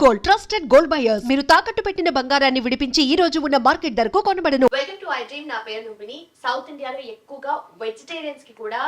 Gold, trusted gold buyers. మీరు తాకట్టు పెట్టిన బంగారాన్ని విడిపించి ఈ రోజు ఉన్న మార్కెట్ ధరకు కొనబడను. Welcome to I dream. నా పేరు లుంబిని. సౌత్ ఇండియాలో ఎక్కువగా వెజిటేరియన్స్ కి కూడా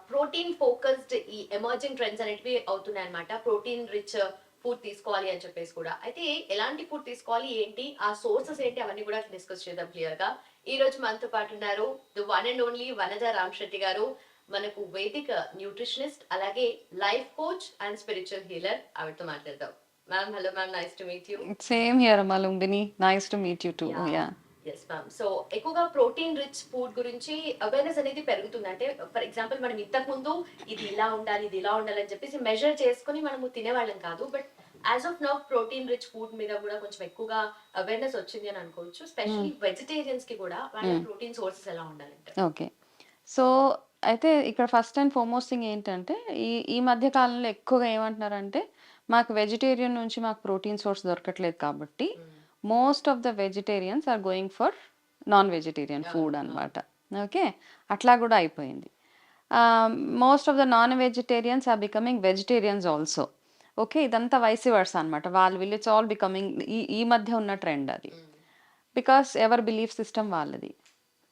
ప్రోటీన్ ఫోకస్డ్ ఈ ఎమర్జింగ్ ట్రెండ్స్ అనేటివి అవుతున్నాయి అనమాట. ప్రోటీన్ రిచ్ ఫుడ్ తీసుకోవాలి అని చెప్పేసి కూడా. అయితే ఎలాంటి ఫుడ్ తీసుకోవాలి, ఏంటి ఆ సోర్సెస్ ఏంటి, అవన్నీ కూడా డిస్కస్ చేద్దాం క్లియర్ గా. ఈ రోజు మనతో పాటు ఉన్నారు the one and only Vanaja Ramasetty గారు. మనకు వేదిక న్యూట్రిషనిస్ట్, అలాగే life coach and spiritual healer. ఆవిడతో మాట్లాడదాం. Ma'am, hello ma'am, nice to meet you. Same here, Malumbini. Nice to meet you too. Yeah. Yes ma'am. So ఎక్కువగా ప్రోటీన్ రిచ్ ఫుడ్ గురించి awareness అనేది పెరుగుతుంది. అంటే ఫర్ ఎగ్జాంపుల్ మనం ఇంతకు ముందు ఇది ఇలా ఉండాలి, ఇది ఇలా ఉండాలి అని చెప్పేసి మెజర్ చేసుకుని మనము తినేవాళ్ళం కాదు. But as of now protein rich food మీద కూడా కొంచెం ఎక్కువగా అవేర్నెస్ వచ్చింది అని అనుకోవచ్చు. స్పెషల్లీ వెజిటేరియన్స్ కి కూడా వాళ్ళ ప్రోటీన్ సోర్సెస్ ఎలా ఉండాలంటే. ఓకే. సో అయితే ఇక్కడ ఫస్ట్ అండ్ ఫార్మోస్ట్ థింగ్ ఏంటంటే ఈ మధ్య కాలంలో ఎక్కువగా ఏమంటున్నారంటే మాకు వెజిటేరియన్ నుంచి మాకు ప్రోటీన్ సోర్స్ దొరకట్లేదు కాబట్టి most of the vegetarians are going for non vegetarian food అనమాట. ఓకే, అట్లా కూడా అయిపోయింది. Most of the non vegetarians are becoming vegetarians also. Okay, ఇదంతా వైస్ వర్సా అనమాట. వీళ్ళు ఇట్స్ ఆల్ బికమింగ్ ఈ మధ్య ఉన్న ట్రెండ్ అది. బికాస్ ఎవర్ బిలీఫ్ సిస్టమ్ వాళ్ళది.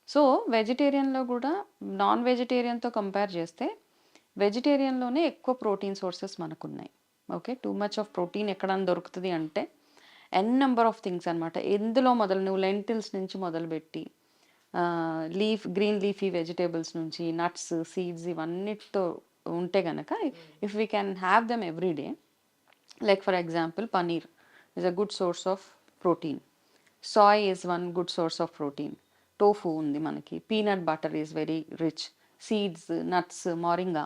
సో వెజిటేరియన్లో కూడా నాన్ వెజిటేరియన్తో కంపేర్ చేస్తే వెజిటేరియన్లోనే ఎక్కువ ప్రోటీన్ సోర్సెస్ మనకున్నాయి. Okay, too much of protein ఎక్కడన్నా దొరుకుతుంది అంటే నెంబర్ ఆఫ్ థింగ్స్ అనమాట. ఎందులో నువ్వు లెంటిల్స్ నుంచి మొదలుపెట్టి గ్రీన్ లీఫీ వెజిటేబుల్స్ నుంచి నట్స్, సీడ్స్ ఇవన్నిటితో ఉంటే కనుక if we can have them every day, like for example paneer is a good source of protein, Sai is one good source of protein, tofu ఉంది మనకి, peanut butter is very rich, seeds, nuts, moringa.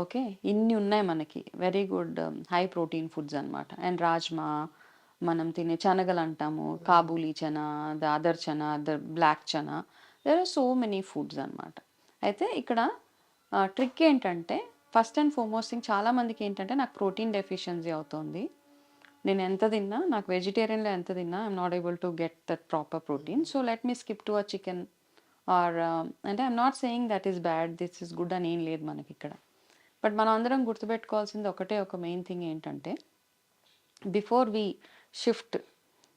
Okay, ఇన్ని ఉన్నాయి మనకి very good high protein foods అనమాట. And rajma, మనం తినే శనగలు అంటాము, Kabuli chana, the other chana, the black chana, there are so many foods అనమాట. అయితే ఇక్కడ ట్రిక్ ఏంటంటే ఫస్ట్ అండ్ ఫార్మోస్ట్ థింగ్, చాలామందికి ఏంటంటే నాకు ప్రోటీన్ డెఫిషియన్సీ అవుతుంది, నేను ఎంత తిన్నా, నాకు వెజిటేరియన్లో ఎంత తిన్నా I'm not able to get that proper protein, so let me skip to a chicken or అంటే I'm not saying that is bad, this is good అని ఏం లేదు మనకి ఇక్కడ. బట్ మనం అందరం గుర్తుపెట్టుకోవాల్సింది ఒక మెయిన్ థింగ్ ఏంటంటే బిఫోర్ వి షిఫ్ట్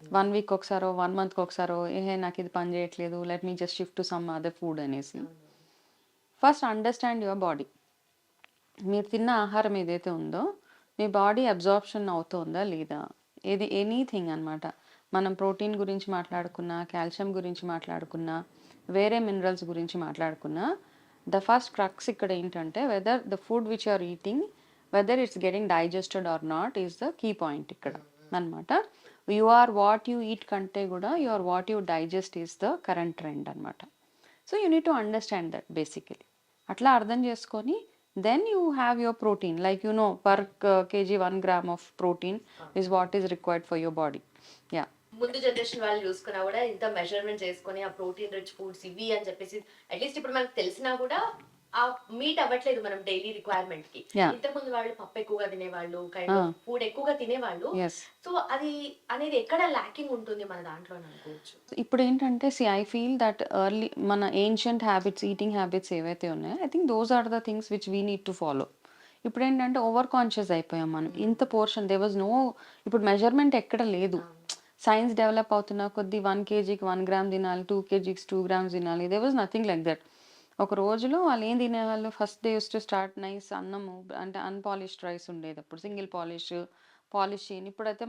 1 వీక్ ఒకసారో 1 మంత్కి ఒకసారో నాకు ఇది పని చేయట్లేదు, let me just shift to some other food అనేసి, ఫస్ట్ అండర్స్టాండ్ యువర్ బాడీ. మీరు తిన్న ఆహారం ఏదైతే ఉందో మీ బాడీ అబ్జార్ప్షన్ అవుతుందా లేదా, ఎనీథింగ్ అనమాట. మనం ప్రోటీన్ గురించి మాట్లాడుకున్నా, కాల్షియం గురించి మాట్లాడుకున్నా, వేరే మినరల్స్ గురించి మాట్లాడుకున్నా, ద ఫస్ట్ క్రక్స్ ఇక్కడ ఏంటంటే whether the food which are eating, whether it's getting digested or not is the key point ఇక్కడ అనమాట. You are what you eat కంటే కూడా you are what you digest is the current trend అనమాట. So you need to understand that basically. అట్లా అర్థం చేసుకొని then you have your protein, like per kg 1 gram of protein is what is required for your body. Yeah. ముందు generation వాళ్ళు చూసుకున్నా కూడా ఇంత measurement చేసుకుని ఆ ప్రోటీన్ రిచ్ ఫుడ్స్ ఇవి అని చెప్పేసి అట్లీస్ట్ ఇప్పుడు మనకు తెలిసినా కూడా ఆ మీట్ అవ్వట్లేదు మనం డైలీ రిక్వైర్మెంట్ కి. ఇంతకు ముందు వాళ్ళు పప్పు ఎక్కువగా తినేవాళ్ళు, ఫుడ్ ఎక్కువగా తినేవాళ్ళు. సో అది అనేది ఎక్కడ ల్యాకింగ్ ఉంటుంది మన దాంట్లో అనుకోవచ్చు. ఇప్పుడు ఏంటంటే ఐ ఫీల్ దట్ ఎర్లీ మన ఏన్షియంట్ హ్యాబిట్స్, ఈటింగ్ హ్యాబిట్స్ ఏవైతే ఉన్నాయో I think those are the things which we need to follow. ఇప్పుడు ఏంటంటే ఓవర్ కాన్షియస్ అయిపోయాం మనం. ఇంత పోర్షన్ దే వాజ్ నో, ఇప్పుడు మెజర్మెంట్ ఎక్కడ లేదు. సైన్స్ డెవలప్ అవుతున్న కొద్ది 1 kgకి 1 gram తినాలి, 2 kgకి 2 grams తినాలి, they was nothing like that. ఒక రోజులో వాళ్ళు ఏం తినేవాళ్ళు, first day use to start nice అన్నము, అంటే అన్పాలిష్డ్ రైస్ ఉండేది అప్పుడు, సింగిల్ పాలిష్ చేయని. ఇప్పుడైతే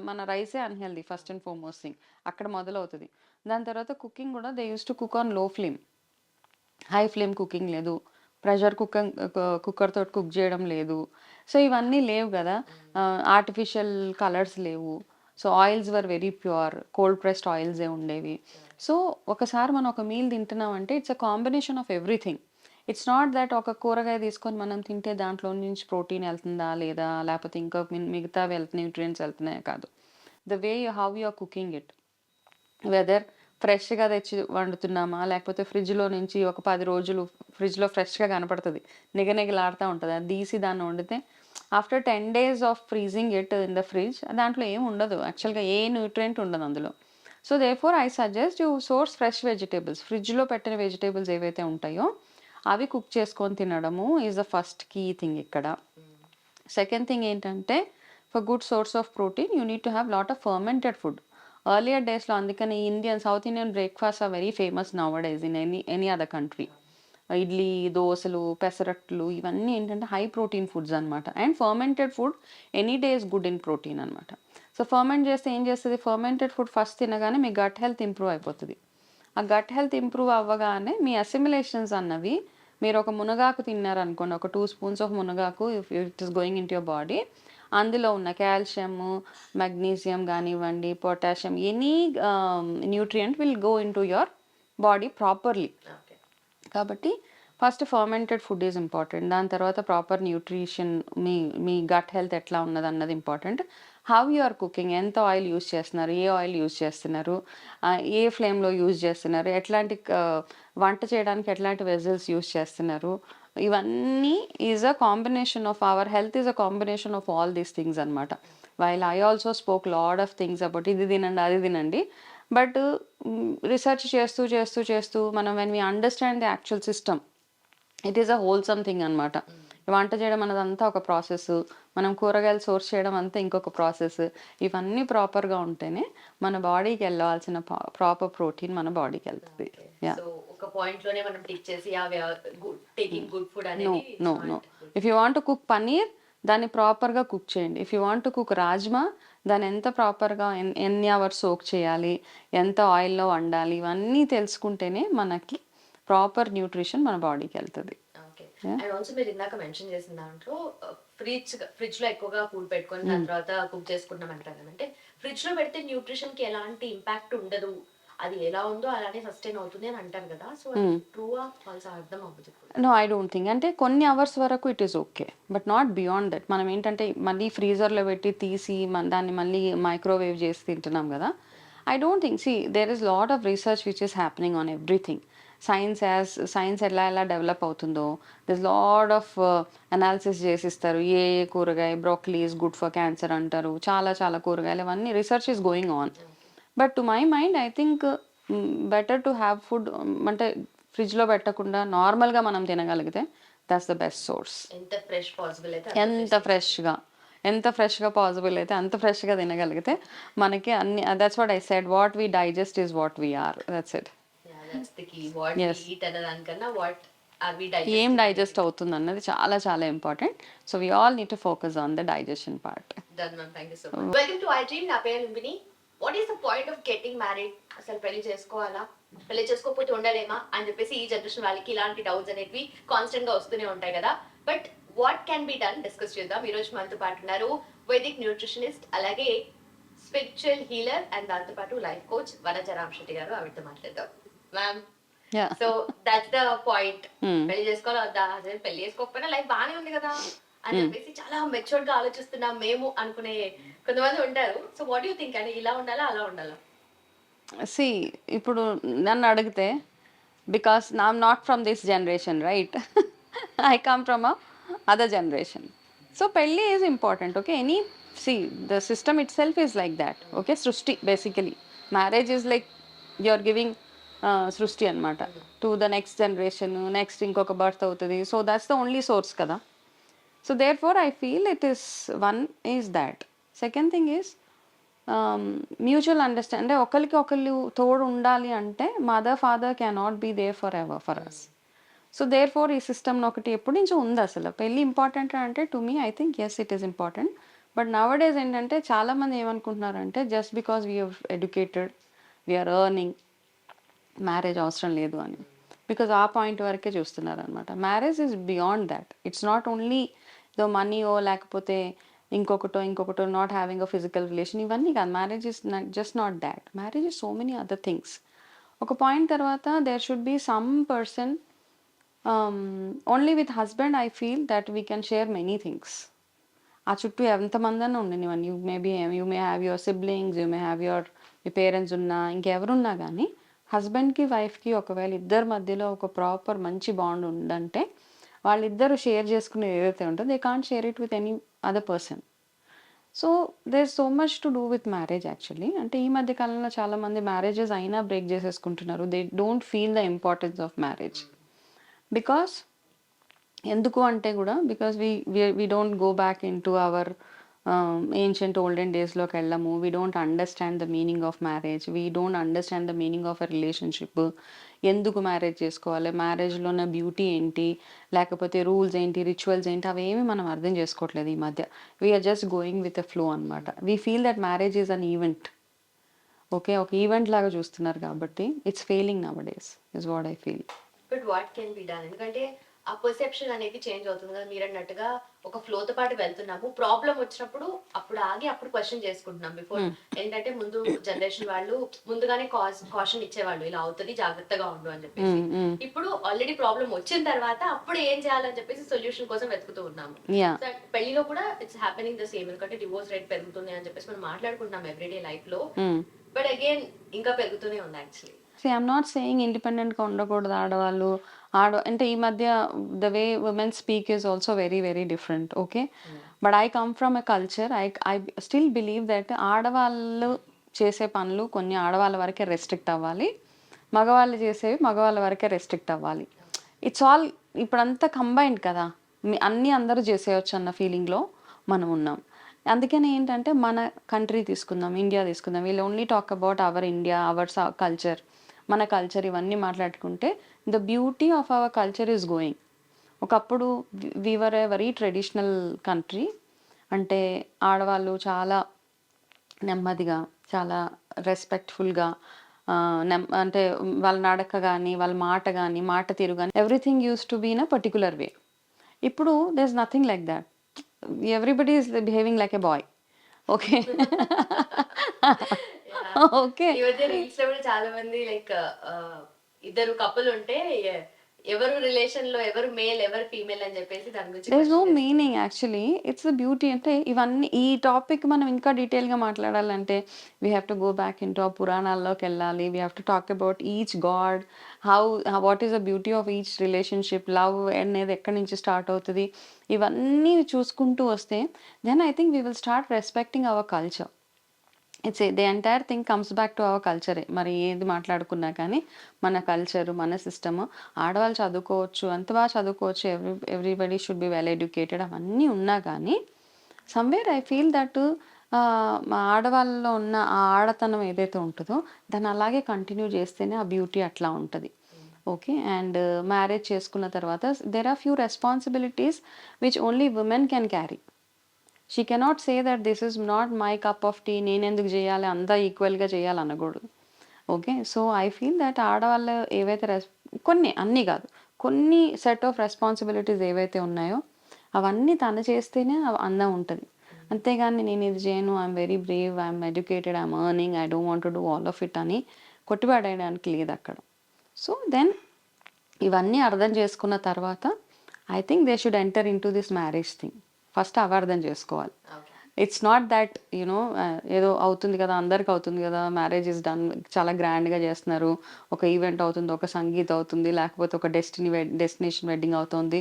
మన రైసే unhealthy first and foremost thing, అక్కడ మొదలవుతుంది. దాని తర్వాత కుకింగ్ కూడా they use to cook on low flame, high flame cooking లేదు, ప్రెషర్ కుక్కర్ తోటి కుక్ చేయడం లేదు. సో ఇవన్నీ లేవు కదా, ఆర్టిఫిషియల్ కలర్స్ లేవు. So oils were very pure, cold pressed ఆయిల్సే ఉండేవి. సో ఒకసారి మనం ఒక మీల్ తింటున్నామంటే it's a combination of everything. It's not that ఒక కూరగాయ తీసుకొని మనం తింటే దాంట్లో నుంచి ప్రోటీన్ వెళ్తుందా లేదా, లేకపోతే ఇంకా మిగతా న్యూట్రియంట్స్ వెళ్తున్నాయా కాదు. The way how you are cooking it, whether ఫ్రెష్గా తెచ్చి వండుతున్నామా, లేకపోతే ఫ్రిడ్జ్లో నుంచి ఒక 10 రోజులు ఫ్రిడ్జ్లో ఫ్రెష్గా కనపడుతుంది, నిగనిగలాడుతూ ఉంటుంది, అది తీసి దాన్ని వండితే after 10 days of freezing it in the fridge దాంట్లో ఏం ఉండదు, యాక్చువల్గా ఏ న్యూట్రియంట్ ఉండదు అందులో. So therefore I suggest you source fresh vegetables. ఫ్రిడ్జ్లో పెట్టిన వెజిటేబుల్స్ ఏవైతే ఉంటాయో అవి కుక్ చేసుకొని తినడము is the first key thing ఇక్కడ. సెకండ్ థింగ్ ఏంటంటే for good source of protein you need to have lot of fermented food. Earlier డేస్లో అందుకని south Indian breakfast are very famous now days in any other country. Idli, దోసలు, పెసరట్లు ఇవన్నీ ఏంటంటే high protein foods అనమాట. And fermented food any day is good in protein అనమాట. So ferment చేస్తే ఏం చేస్తుంది, ఫర్మెంటెడ్ ఫుడ్ ఫస్ట్ తినగానే మీ గట్ హెల్త్ ఇంప్రూవ్ అయిపోతుంది. ఆ గట్ హెల్త్ ఇంప్రూవ్ అవ్వగానే మీ అసిమిలేషన్స్ అన్నవి, మీరు ఒక మునగాకు తిన్నారనుకోండి, ఒక 2 స్పూన్స్ ఆఫ్ మునగాకు if it is going into your body, అందులో ఉన్న కాల్షియము, మెగ్నీషియం కానివ్వండి, potassium, any nutrient will go into your body properly. Okay. కాబట్టి first fermented food is important. దాని తర్వాత ప్రాపర్ న్యూట్రిషన్, మీ గట్ హెల్త్ ఎట్లా ఉన్నది అన్నది important. How you are cooking, ఎంత ఆయిల్ యూజ్ చేస్తున్నారు, ఏ ఆయిల్ యూజ్ చేస్తున్నారు, ఏ ఫ్లేమ్లో యూజ్ చేస్తున్నారు, ఎట్లాంటి వంట చేయడానికి ఎట్లాంటి వెజల్స్ యూజ్ చేస్తున్నారు, ఇవన్నీ is a combination of our health, is a combination of all these things అనమాట. While I also spoke lot of things about ఇది తినండి అది తినండి, బట్ రీసెర్చ్ చేస్తూ చేస్తూ చేస్తూ మనం when we understand the actual system, it is a wholesome thing అనమాట. వంట చేయడం అన్నదంతా ఒక ప్రాసెస్, మనం కూరగాయలు సోర్స్ చేయడం అంతా ఇంకొక ప్రాసెస్. ఇవన్నీ ప్రాపర్గా ఉంటేనే మన బాడీకి వెళ్ళాల్సిన ప్రాపర్ ప్రోటీన్ మన బాడీకి వెళ్తుంది. సో ఒక పాయింట్ లోనే మనం టిక్ చేసి టేకింగ్ గుడ్ ఫుడ్ నో అనేది no no if you want to cook paneer, దాన్ని ప్రాపర్గా కుక్ చేయండి. If you want to cook rajma, దాన్ని ఎంత ప్రాపర్గా ఎన్ని అవర్స్ సోక్ చేయాలి, ఎంత ఆయిల్లో వండాలి, ఇవన్నీ తెలుసుకుంటేనే మనకి ప్రాపర్ న్యూట్రిషన్ మన బాడీకి వెళ్తుంది. ఓకే. అండ్ ఆల్సో మీరు ఇందాక మెన్షన్ చేసిన దాంట్లో ఫ్రిడ్జ్ లో ఎక్కువగా ఫుడ్ పెట్టుకొని దాని తర్వాత కుక్ చేసుకుంటాం అంటారు. అంటే ఫ్రిడ్జ్ లో పెడితే న్యూట్రిషన్ కి ఎలాంటి ఇంపాక్ట్ ఉండదు, అది ఎలా ఉందో అలానే సస్టైన్ అవుతుంది అని అంటారు కదా. సో ట్రూవా ఫాల్స్ అర్థం అవ్వదు. No, I don't think. అంటే కొన్ని అవర్స్ వరకు it is okay, but not beyond that. మనం ఏంటంటే మళ్ళీ ఫ్రీజర్లో పెట్టి తీసి దాన్ని మళ్ళీ మైక్రోవేవ్ చేసి తింటున్నాం కదా. I don't think, see there is lot of research which is happening on everything. Science ఎలా డెవలప్ అవుతుందో, దిస్ లాట్ ఆఫ్ అనాలిసిస్ చేసిస్తారు. ఏ కూరగాయ, broccoli is good for cancer అంటారు, చాలా చాలా కూరగాయలు, ఇవన్నీ research is going on. But to my mind I think better to have food అంటే ఫ్రిడ్జ్లో పెట్టకుండా నార్మల్గా మనం తినగలిగితే దట్స్ ద బెస్ట్ సోర్స్. ఎంత ఫ్రెష్ పాసిబుల్ అయితే ఎంత ఫ్రెష్గా పాసిబుల్ అయితే అంత ఫ్రెష్గా తినగలిగితే మనకి అన్ని, that's what I said, what we digest is what we are, that's it. ఏం డైజెస్ట్ అవుతుంది అన్నది చాలా చాలా important. So we all need to focus on the digestion part. Welcome to I dream. నా పేరు Lumbini. What is the point of getting married? అసలు పెళ్లి చేసుకోవాలా, పెళ్లి చేసుకోకపోతే ఉండలేమా అని చెప్పేసి ఈ జనరేషన్ వాళ్ళకి ఇలాంటి డౌట్స్ అనేవి కాన్స్టెంట్ గా వస్తూనే ఉంటాయి కదా. But what can be done discuss చేద్దాం. ఈ రోజు మనతో పాటు ఉన్నారు వైదిక్ న్యూట్రిషనిస్ట్, అలాగే స్పిరిచువల్ హీలర్ అండ్ దాంతో పాటు లైఫ్ కోచ్ వనజ రామశెట్టి గారు. ఆవిడతో మాట్లాడదాం. Ma'am, so that's the point. పెళ్లి చేసుకోవాలా వద్దా, అసలు పెళ్లి చేసుకోకపోయినా లైఫ్ బాగానే ఉంది కదా అని చెప్పేసి చాలా మెచ్యూర్డ్ గా ఆలోచిస్తున్నాం మేము అనుకునే కొంతమంది ఉంటారు. సో వాట్ యూ థింక్, అంటే ఇలా ఉండాలా అలా ఉండాలా? సి, ఇప్పుడు నన్ను అడిగితే, because I'm not from this generation, right, I come from other generation. So పెళ్ళి is important, okay. See the system itself is like that, okay. సృష్టి basically, marriage is like you are giving సృష్టి అనమాట to the next generation. Next ఇంకొక birth అవుతుంది. So that's the only source కదా. So therefore I feel it is one is that. Second thing is mutual understand. అంటే ఒకరికి ఒకళ్ళు తోడు ఉండాలి అంటే mother father can not be there forever for us. So therefore ఈ system ఒకటి ఎప్పటి నుంచో ఉంది. అసలు పెళ్ళి ఇంపార్టెంట్ అంటే to me I think yes it is important. But nowadays ఏంటంటే చాలామంది ఏమనుకుంటున్నారంటే just because we are educated, we are earning, marriage అవసరం లేదు అని. బికాజ్ ఆ పాయింట్ వరకే చూస్తున్నారు అనమాట. Marriage is beyond that. It's not only though మనీయో లేకపోతే ఇంకొకటో not having a physical relation, ఇవన్నీ కాదు. Marriage is just not that. Marriage is so many other things. ఒక పాయింట్ తర్వాత there should be some person, only with husband I feel that we can share many things. ఆ చుట్టూ ఎంతమంది అన్నా ఉండనివ్వండి, you may have your siblings, you may have మీ parents ఉన్నా, ఇంకెవరున్నా కానీ హస్బెండ్కి వైఫ్కి ఒకవేళ ఇద్దరి మధ్యలో ఒక ప్రాపర్ మంచి బాండ్ ఉందంటే వాళ్ళిద్దరూ షేర్ చేసుకునేది ఏదైతే ఉంటుందో they can't share it with any other person. So there so much to do with marriage actually. అంటే ఈ మధ్య కాలంలో చాలామంది మ్యారేజెస్ అయినా బ్రేక్ చేసేసుకుంటున్నారు. They don't feel the importance of marriage. Because ఎందుకు అంటే కూడా because we don't go back in to our ancient olden డేస్లోకి వెళ్ళము. We don't understand the meaning of marriage, we don't understand the meaning of a relationship. ఎందుకు marriage చేసుకోవాలి, మ్యారేజ్లో ఉన్న beauty ఏంటి, లేకపోతే రూల్స్ ఏంటి, రిచువల్స్ ఏంటి, అవేమి మనం అర్థం చేసుకోవట్లేదు ఈ మధ్య. We are just going with a flow అనమాట. We feel that marriage is an event. Okay, ఒక ఈవెంట్ లాగా చూస్తున్నారు కాబట్టి it's failing nowadays is what I feel. But what can be done? ఎందుకంటే ఆ పర్సెప్షన్ అనేది చేంజ్ అవుతుంది కదా. మీరు అన్నట్టుగా ఒక ఫ్లోతో పాటు వెళ్తున్నాము, ప్రాబ్లం వచ్చినప్పుడు అప్పుడు ఆగి అప్పుడు క్వశ్చన్ చేసుకుంటున్నాం. బిఫోర్ ఏంటంటే ముందు జనరేషన్ వాళ్ళు ముందుగానే కాషన్ ఇచ్చేవాళ్ళు, ఇలా అవుతుంది జాగ్రత్తగా ఉండు అని చెప్పేసి. ఇప్పుడు ఆల్రెడీ ప్రాబ్లం వచ్చిన తర్వాత అప్పుడు ఏం చేయాలని చెప్పేసి సొల్యూషన్ కోసం వెతుకుతూ ఉన్నాము. So, పెళ్లిలో కూడా ఇట్స్ హ్యాపెనింగ్ ద సేమ్. ఎందుకంటే డివోర్స్ రేట్ పెరుగుతుంది అని చెప్పేసి మనం మాట్లాడుకుంటున్నాం ఎవ్రీడే లైఫ్ లో. బట్ అగైన్ ఇంకా పెరుగుతూనే ఉంది యాక్చువల్లీ. ఐఎమ్ నాట్ సేయింగ్ ఇండిపెండెంట్గా ఉండకూడదు ఆడవాళ్ళు. అంటే ఈ మధ్య the way women speak is also very very different. Okay, but I come from a culture, I still believe that ఆడవాళ్ళు చేసే పనులు కొన్ని ఆడవాళ్ళ వరకే రెస్ట్రిక్ట్ అవ్వాలి, మగవాళ్ళు చేసేవి మగవాళ్ళ వరకే రెస్ట్రిక్ట్ అవ్వాలి. ఇట్స్ ఆల్ ఇప్పుడంతా కంబైన్డ్ కదా, అన్నీ అందరూ చేసేయచ్చు అన్న ఫీలింగ్లో మనం ఉన్నాం. అందుకని ఏంటంటే మన కంట్రీ తీసుకుందాం, ఇండియా తీసుకుందాం, వీళ్ళు only talk about our India, our culture, మన కల్చర్ ఇవన్నీ మాట్లాడుకుంటే the beauty of our culture is going. ఒకప్పుడు we are a very traditional country. అంటే ఆడవాళ్ళు చాలా నెమ్మదిగా, చాలా రెస్పెక్ట్ఫుల్గా, అంటే వాళ్ళ నడక కానీ, వాళ్ళ మాట కానీ, మాట తీరు కానీ, everything use to be in a particular way. ఇప్పుడు there is nothing like that. Everybody is behaving like a boy. Okay. Okay. ఈ మధ్య రీల్స్ లో కూడా చాలా మంది లైక్ ఇద్దరు కపుల్ ఉంటే ఎవరు రిలేషన్ లో ఎవరు మేల్ ఎవరు ఫీమేల్ అని చెప్పేసి దాని గురించి there is no meaning actually. It's the beauty. అంటే ఇవన్నీ ఈ టాపిక్ మనం ఇంకా డీటెయిల్గా మాట్లాడాలంటే we have to go back in to ఆ పురాణాల్లోకి వెళ్ళాలి. We have to talk about each god, what is the beauty of each relationship, love అనేది ఎక్కడి నుంచి స్టార్ట్ అవుతుంది, ఇవన్నీ చూసుకుంటూ వస్తే then I think we will start respecting our culture. It's the entire thing comes back to hour కల్చరే. మరి ఏది మాట్లాడుకున్నా కానీ మన కల్చరు, మన సిస్టము, ఆడవాళ్ళు చదువుకోవచ్చు, అంత బాగా చదువుకోవచ్చు, everybody should be well educated, అవన్నీ ఉన్నా కానీ సమ్వేర్ ఐ ఫీల్ దట్ మా ఆడవాళ్ళలో ఉన్న ఆ ఆడతనం ఏదైతే ఉంటుందో దాన్ని అలాగే కంటిన్యూ చేస్తేనే ఆ బ్యూటీ అట్లా ఉంటుంది. ఓకే, అండ్ మ్యారేజ్ చేసుకున్న తర్వాత there are few responsibilities which only women can carry. She cannot say that this is not my cup of tea, నేను ఎందుకు చేయాలి, అంతా ఈక్వల్గా చేయాలి అనకూడదు. Okay, so I feel that ఆడవాళ్ళు ఏవైతే కొన్ని, అన్నీ కాదు, కొన్ని సెట్ ఆఫ్ రెస్పాన్సిబిలిటీస్ ఏవైతే ఉన్నాయో అవన్నీ తను చేస్తేనే అందం ఉంటుంది. అంతేగాని నేను ఇది చేయను, I'm very Brave, I'm educated, I'm earning, I don't want to do all of it అని కొట్టిపడేయడానికి లేదు అక్కడ. సో దెన్ ఇవన్నీ అర్థం చేసుకున్న తర్వాత I think they should enter in to this marriage thing. First అవి అర్థం చేసుకోవాలి. ఇట్స్ నాట్ దట్ యూనో ఏదో అవుతుంది కదా, అందరికి అవుతుంది కదా, మ్యారేజ్ ఇస్ డన్, చాలా గ్రాండ్గా చేస్తున్నారు, ఒక ఈవెంట్ అవుతుంది, ఒక సంగీత్ అవుతుంది, లేకపోతే ఒక డెస్టినేషన్ వెడ్డింగ్ అవుతుంది.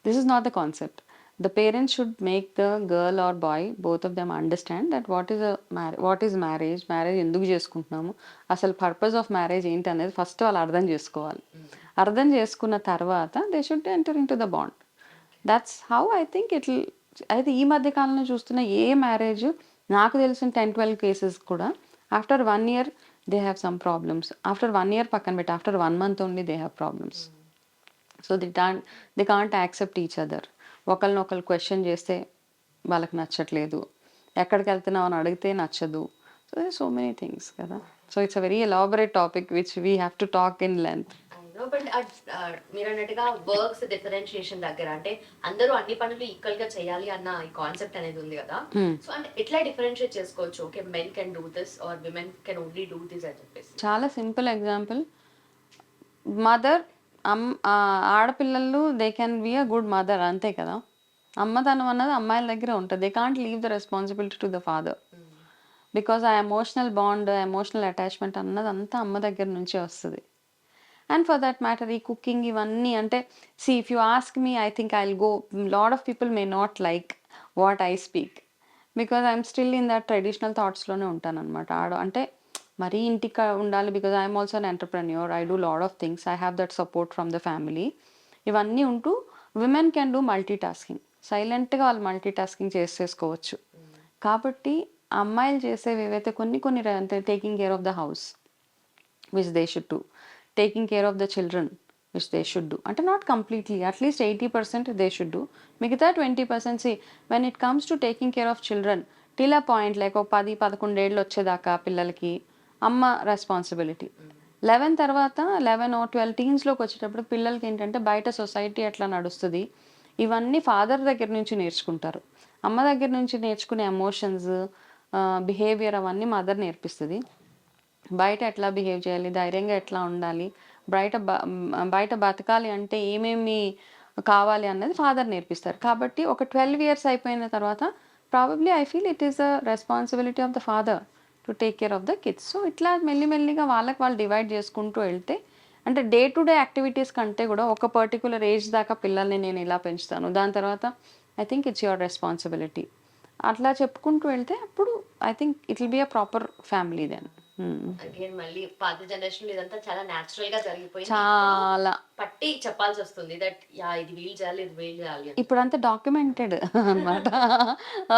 This is not the concept. The parents should make the girl or boy, both of them, understand that what is marriage, marriage ఎందుకు చేసుకుంటున్నాము, అసలు పర్పస్ ఆఫ్ మ్యారేజ్ ఏంటి అనేది ఫస్ట్ వాళ్ళు అర్థం చేసుకోవాలి. అర్థం చేసుకున్న తర్వాత they should enter in to the bond. That's how I think it. అయితే ఈ మధ్య కాలంలో చూస్తున్న ఏ మ్యారేజ్ నాకు తెలిసిన 10-12 కేసెస్ కూడా after 1 year they have some problems. After 1 year పక్కన పెట్టి after 1 month only they have problems. So they can't accept each other. ఒకరినొకరు క్వశ్చన్ చేస్తే వాళ్ళకి నచ్చట్లేదు, ఎక్కడికి వెళ్తున్నావు అని అడిగితే నచ్చదు. So they so many things కదా. So it's a very elaborate topic which we have to talk in length. But మీరు అన్నట్టుగా వర్క్స్ డిఫరెన్షియేషన్ దగ్గర అంటే అందరూ అన్ని పనులు ఈక్వల్ గా చేయాలి అన్న ఈ కాన్సెప్ట్ అనేది ఉంది కదా. సో అంటే ఎట్లా డిఫరెన్షియేట్ చేసుకోవచ్చు? Okay, men can do this or women can only do this అని చెప్పేసి. చాలా సింపుల్ ఎగ్జాంపుల్, మదర్, ఆడపిల్లలు they can be a good mother, అంతే కదా. అమ్మతనం అన్నది అమ్మాయిల దగ్గర ఉంటుంది. They can't leave the responsibility to the father, because ఆ ఎమోషనల్ బాండ్, ఎమోషనల్ అటాచ్మెంట్ అన్నది అంతా అమ్మ దగ్గర నుంచే వస్తుంది. అండ్ ఫర్ దట్ మ్యాటర్ ఈ కుకింగ్ ఇవన్నీ అంటే, see if you ask me, I think I will go, lot of people may not like what I speak, because I'm still in that traditional థాట్స్లోనే ఉంటాను అనమాట. అంటే మరీ ఇంటికి ఉండాలి, because I'm also an entrepreneur, I do lot of things, I have that support from the family. ఇవన్నీ ఉంటూ women can do multi tasking. సైలెంట్గా వాళ్ళు మల్టీ టాస్కింగ్ చేసేసుకోవచ్చు. కాబట్టి అమ్మాయిలు చేసేవి ఏవైతే కొన్ని అంటే taking care of the house which they should do, taking care of the children which they should do, అంటే not completely, at least 80% they should do. మిగతా 20% see when it comes to taking care of children till a point like ఒక 10-11 ఏళ్ళు వచ్చేదాకా పిల్లలకి అమ్మ responsibility. 11 తర్వాత 11 or 12 టీన్స్లోకి వచ్చేటప్పుడు పిల్లలకి ఏంటంటే బయట సొసైటీ ఎట్లా నడుస్తుంది ఇవన్నీ ఫాదర్ దగ్గర నుంచి నేర్చుకుంటారు. అమ్మ దగ్గర నుంచి నేర్చుకునే ఎమోషన్స్, బిహేవియర్ అవన్నీ మదర్ నేర్పిస్తుంది. బయట ఎట్లా బిహేవ్ చేయాలి, ధైర్యంగా ఎట్లా ఉండాలి, బయట బతకాలి అంటే ఏమేమి కావాలి అన్నది ఫాదర్ నేర్పిస్తారు. కాబట్టి ఒక 12 years అయిపోయిన తర్వాత probably I feel it is a responsibility of the father to take care of the kids. So ఇట్లా మెల్లిమెల్లిగా వాళ్ళకి వాళ్ళు డివైడ్ చేసుకుంటూ వెళ్తే, అంటే డే టు డే యాక్టివిటీస్ కంటే కూడా ఒక పర్టికులర్ ఏజ్ దాకా పిల్లల్ని నేను ఇలా పెంచుతాను, దాని తర్వాత I think it's your responsibility, అట్లా చెప్పుకుంటూ వెళ్తే అప్పుడు I think it will be a proper family then. Again మళ్ళీ పాత జనరేషన్ ఇదంతా చాలా న్యాచురల్ గా జరిగిపోయింది. చాలా పట్టి చెప్పాల్సి వస్తుంది దట్ యా ఇది వీల్ చేయాలి ఇది వీల్ చేయాలి. ఇప్పుడంతా డాక్యుమెంటెడ్ అనమాట.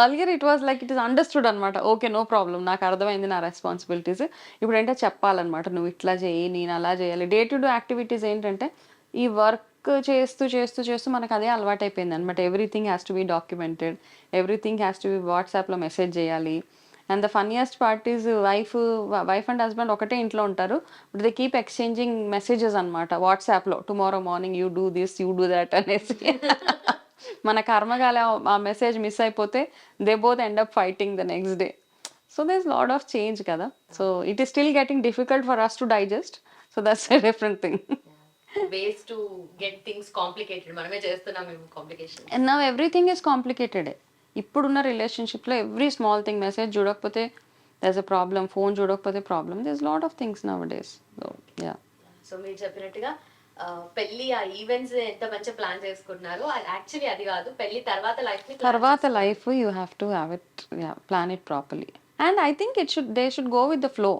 Already it was like it is understood అనమాట. ఓకే, నో ప్రాబ్లం, నాకు అర్థమైంది నా రెస్పాన్సిబిలిటీస్. ఇప్పుడు ఏంటంటే చెప్పాలన్నమాట, నువ్వు ఇట్లా చేయి, నేను అలా చేయాలి. డే టు డే యాక్టివిటీస్ ఏంటంటే ఈ వర్క్ చేస్తూ చేస్తూ చేస్తూ మనకు అదే అలవాటు అయిపోయింది అనమాట. Everything has to be documented, everything has to be వాట్సాప్లో మెసేజ్ చేయాలి. And the funniest part is wife and husband ఒకటే ఇంట్లో ఉంటారు, but they keep exchanging messages అనమాట వాట్సాప్లో. Tomorrow morning you do this, you do that అనేసి. మన కర్మగాల ఆ మెసేజ్ మిస్ అయిపోతే they both end up fighting the next day. So there is lot of change కదా. So it is still getting difficult for us to digest. So that's a different thing. Ways to get things complicated మనమే చేస్తున్నాం మేము complication. And now everything is complicated. ఇప్పుడున్న రిలేషన్షిప్లో every small thing, message చూడకపోతే there's a problem, phone చూడకపోతే problem, there is lot of things nowadays. So yeah. So మీరు చెప్పినట్టుగా పెళ్లి ఆ ఈవెంట్స్ ఎంత మంచిగా ప్లాన్ చేసుకుంటున్నారు, యాక్చువల్లీ అది కాదు పెళ్లి తర్వాత life you have to have it, plan it properly. And I think they should go with the flow.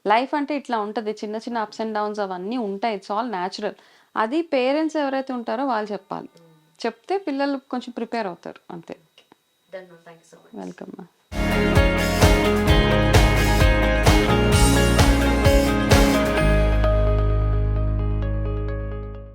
Life అంటే ఇట్లా ఉంటుంది, చిన్న చిన్న అప్స్ అండ్ డౌన్స్ అవన్నీ ఉంటాయి, ఇట్స్ ఆల్ న్యాచురల్. అది పేరెంట్స్ ఎవరైతే ఉంటారో వాళ్ళు చెప్పాలి. చెప్తే పిల్లలు కొంచెం ప్రిపేర్ అవుతారు అంతే. Thank you so much. Welcome.